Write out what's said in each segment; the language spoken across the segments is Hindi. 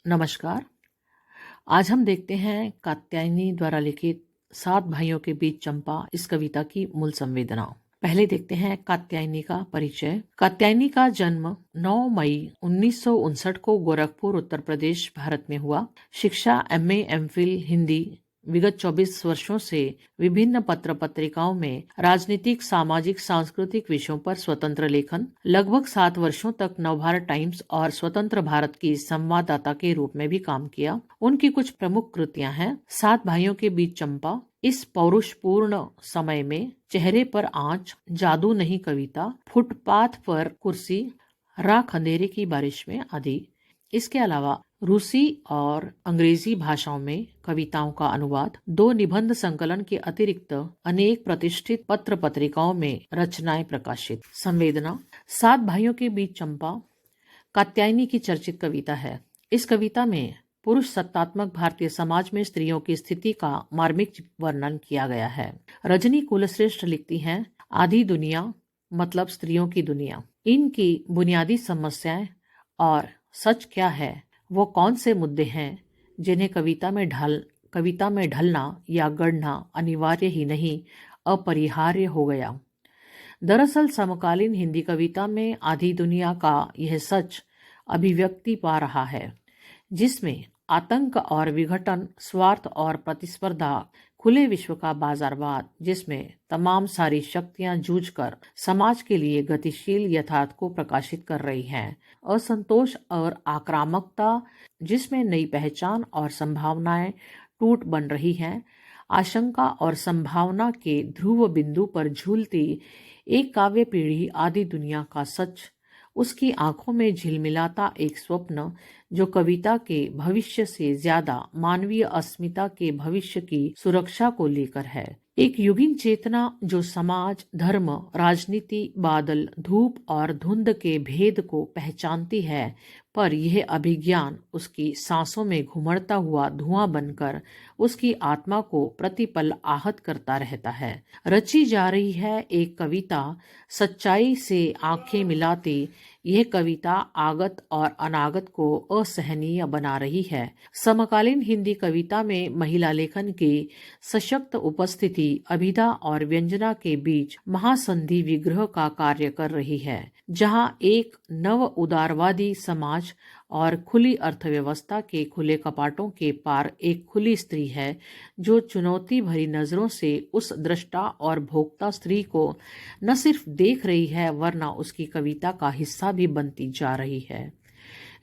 नमस्कार। आज हम देखते हैं कात्यायनी द्वारा लिखित सात भाइयों के बीच चंपा इस कविता की मूल संवेदना। पहले देखते हैं कात्यायनी का परिचय। कात्यायनी का जन्म 9 मई 1959 को गोरखपुर, उत्तर प्रदेश, भारत में हुआ। शिक्षा MA MPhil हिंदी। विगत 24 वर्षों से विभिन्न पत्र पत्रिकाओं में राजनीतिक, सामाजिक, सांस्कृतिक विषयों पर स्वतंत्र लेखन। लगभग 7 वर्षों तक नवभारत टाइम्स और स्वतंत्र भारत की संवाददाता के रूप में भी काम किया। उनकी कुछ प्रमुख कृतियां हैं। सात भाइयों के बीच चंपा, इस पौरुषपूर्ण समय में, चेहरे पर आंच, जादू नहीं कविता, फुटपाथ पर कुर्सी, राख अंधेरे की बारिश में आदि। इसके अलावा रूसी और अंग्रेजी भाषाओं में कविताओं का अनुवाद, 2 निबंध संकलन के अतिरिक्त अनेक प्रतिष्ठित पत्र पत्रिकाओं में रचनाएं प्रकाशित। संवेदना। सात भाइयों के बीच चंपा कात्यायनी की चर्चित कविता है। इस कविता में पुरुष सत्तात्मक भारतीय समाज में स्त्रियों की स्थिति का मार्मिक वर्णन किया गया है। रजनी कुलश्रेष्ठ लिखती हैं, आधी दुनिया मतलब स्त्रियों की दुनिया, इनकी बुनियादी समस्याएं और सच क्या है, वो कौन से मुद्दे हैं जिन्हें कविता में ढलना या गढ़ना अनिवार्य ही नहीं अपरिहार्य हो गया। दरअसल समकालीन हिंदी कविता में आधी दुनिया का यह सच अभिव्यक्ति पा रहा है, जिसमें आतंक और विघटन, स्वार्थ और प्रतिस्पर्धा, खुले विश्व का बाजारवाद, जिसमें तमाम सारी शक्तियां जूझकर समाज के लिए गतिशील यथार्थ को प्रकाशित कर रही हैं, असंतोष और आक्रामकता, जिसमें नई पहचान और संभावनाएं टूट बन रही हैं, आशंका और संभावना के ध्रुव बिंदु पर झूलती एक काव्य पीढ़ी आदि दुनिया का सच, उसकी आंखों में झिलमिलाता एक स्वप्न जो कविता के भविष्य से ज्यादा मानवीय अस्मिता के भविष्य की सुरक्षा को लेकर है। एक युगीन चेतना जो समाज, धर्म, राजनीति, बादल, धूप और धुंध के भेद को पहचानती है, पर यह अभिज्ञान उसकी सांसों में घुमड़ता हुआ धुआं बनकर उसकी आत्मा को प्रतिपल आहत करता रहता है। रची जा रही है एक कविता, सच्चाई से आंखें मिलाती यह कविता आगत और अनागत को असहनीय बना रही है। समकालीन हिंदी कविता में महिला लेखन की सशक्त उपस्थिति अभिधा और व्यंजना के बीच महासंधि विग्रह का कार्य कर रही है, जहां एक नव उदारवादी समाज और खुली अर्थव्यवस्था के खुले कपाटों के पार एक खुली स्त्री है, जो चुनौती भरी नजरों से उस दृष्टा और भोक्ता स्त्री को न सिर्फ देख रही है, वरना उसकी कविता का हिस्सा भी बनती जा रही है।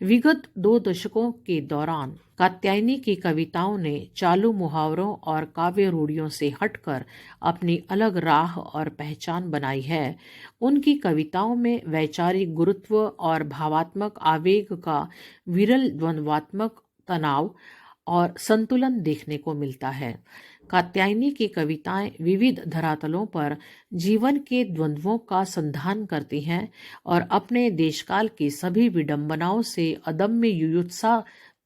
विगत 2 दशकों के दौरान कात्यायनी की कविताओं ने चालू मुहावरों और काव्य रूढ़ियों से हटकर अपनी अलग राह और पहचान बनाई है। उनकी कविताओं में वैचारिक गुरुत्व और भावात्मक आवेग का विरल द्वंद्वात्मक तनाव और संतुलन देखने को मिलता है। कात्यायनी की कविताएं विविध धरातलों पर जीवन के द्वंद्वों का संधान करती हैं और अपने देशकाल की सभी विडंबनाओं से अदम्य युयुत्सा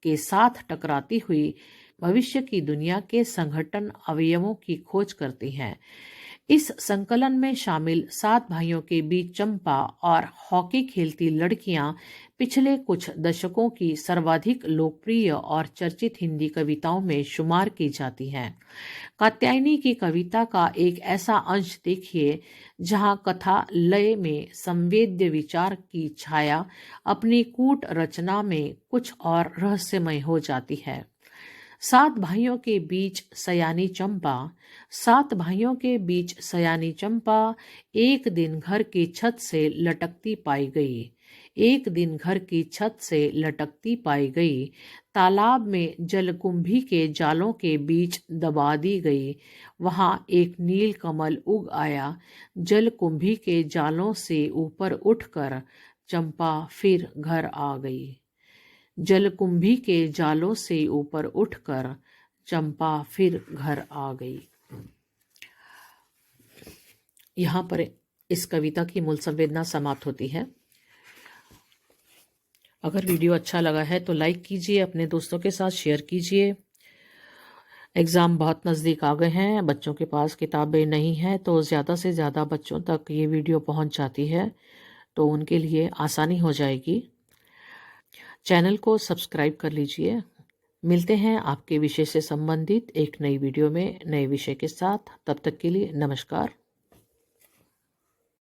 के साथ टकराती हुई भविष्य की दुनिया के संगठन अवयवों की खोज करती हैं। इस संकलन में शामिल 7 भाइयों के बीच चंपा और हॉकी खेलती लड़कियां पिछले कुछ दशकों की सर्वाधिक लोकप्रिय और चर्चित हिंदी कविताओं में शुमार की जाती हैं। कात्यायनी की कविता का एक ऐसा अंश देखिए जहां कथा लय में संवेद्य विचार की छाया अपनी कूट रचना में कुछ और रहस्यमय हो जाती है। 7 भाइयों के बीच सयानी चंपा। 7 भाइयों के बीच सयानी चंपा एक दिन घर की छत से लटकती पाई गई। एक दिन घर की छत से लटकती पाई गई, तालाब में जलकुंभी के जालों के बीच दबा दी गई। वहां एक नील कमल उग आया। जलकुंभी के जालों से ऊपर उठकर चंपा फिर घर आ गई। जलकुंभी के जालों से ऊपर उठकर चंपा फिर घर आ गई। यहाँ पर इस कविता की मूल संवेदना समाप्त होती है। अगर वीडियो अच्छा लगा है तो लाइक कीजिए, अपने दोस्तों के साथ शेयर कीजिए। एग्ज़ाम बहुत नज़दीक आ गए हैं, बच्चों के पास किताबें नहीं हैं, तो ज़्यादा से ज़्यादा बच्चों तक ये वीडियो पहुंच जाती है तो उनके लिए आसानी हो जाएगी। चैनल को सब्सक्राइब कर लीजिए। मिलते हैं आपके विषय से संबंधित एक नई वीडियो में नए विषय के साथ। तब तक के लिए नमस्कार।